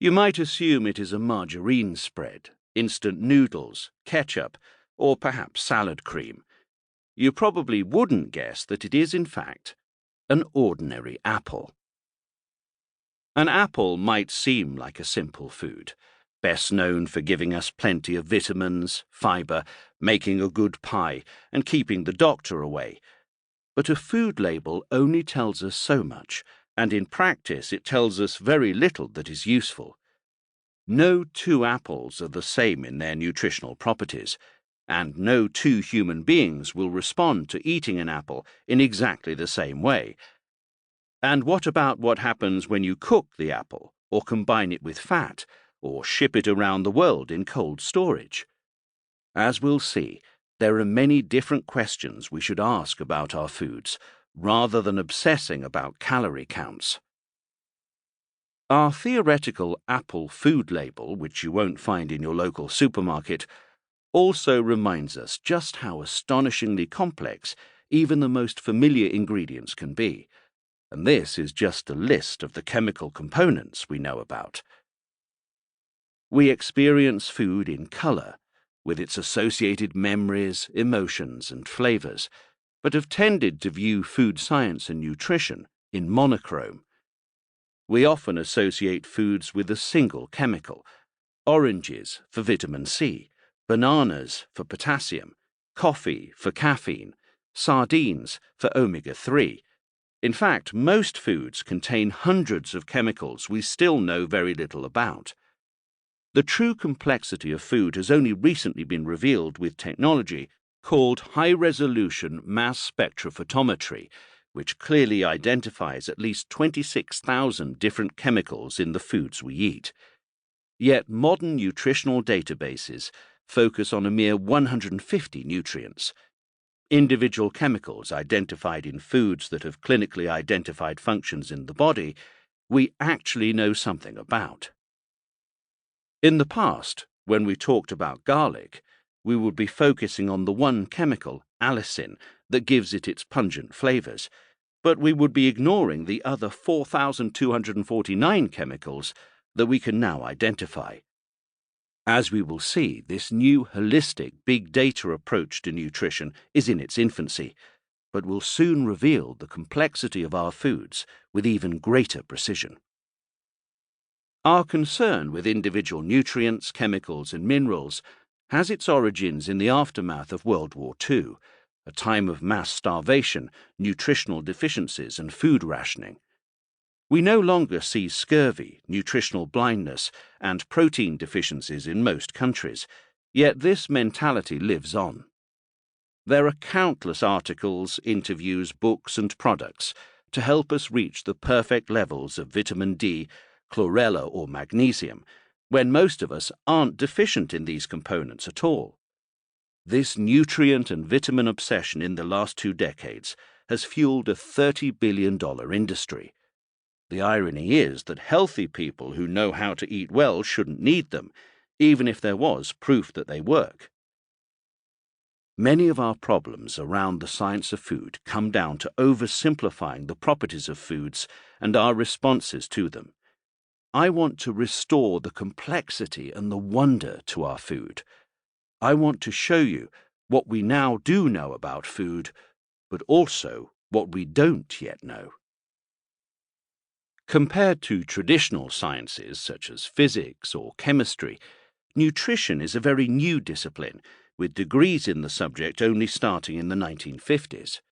You might assume it is a margarine spread, instant noodles, ketchup, or perhaps salad cream. You probably wouldn't guess that it is, in fact, an ordinary apple. An apple might seem like a simple food, best known for giving us plenty of vitamins, fibre, making a good pie, and keeping the doctor away. But a food label only tells us so much, and in practice it tells us very little that is useful. No two apples are the same in their nutritional properties, and no two human beings will respond to eating an apple in exactly the same way. And what about what happens when you cook the apple, or combine it with fat, or ship it around the world in cold storage? As we'll see, there are many different questions we should ask about our foods, rather than obsessing about calorie counts. Our theoretical apple food label, which you won't find in your local supermarket, also reminds us just how astonishingly complex even the most familiar ingredients can be. And this is just a list of the chemical components we know about. We experience food in colour, with its associated memories, emotions, and flavours, but have tended to view food science and nutrition in monochrome. We often associate foods with a single chemical: oranges for vitamin C, bananas for potassium, coffee for caffeine, sardines for omega-3. In fact, most foods contain hundreds of chemicals we still know very little about. The true complexity of food has only recently been revealed with technology called high-resolution mass spectrophotometry, which clearly identifies at least 26,000 different chemicals in the foods we eat. Yet modern nutritional databases focus on a mere 150 nutrients. Individual chemicals identified in foods that have clinically identified functions in the body we actually know something about. In the past, when we talked about garlic, we would be focusing on the one chemical, allicin, that gives it its pungent flavours, but we would be ignoring the other 4,249 chemicals that we can now identify. As we will see, this new holistic big data approach to nutrition is in its infancy, but will soon reveal the complexity of our foods with even greater precision. Our concern with individual nutrients, chemicals, and minerals has its origins in the aftermath of World War II, a time of mass starvation, nutritional deficiencies, and food rationing. We no longer see scurvy, nutritional blindness, and protein deficiencies in most countries, yet this mentality lives on. There are countless articles, interviews, books, and products to help us reach the perfect levels of vitamin D, chlorella, or magnesium, when most of us aren't deficient in these components at all. This nutrient and vitamin obsession in the last 2 decades has fueled a $30 billion industry. The irony is that healthy people who know how to eat well shouldn't need them, even if there was proof that they work. Many of our problems around the science of food come down to oversimplifying the properties of foods and our responses to them. I want to restore the complexity and the wonder to our food. I want to show you what we now do know about food, but also what we don't yet know. Compared to traditional sciences such as physics or chemistry, nutrition is a very new discipline, with degrees in the subject only starting in the 1950s.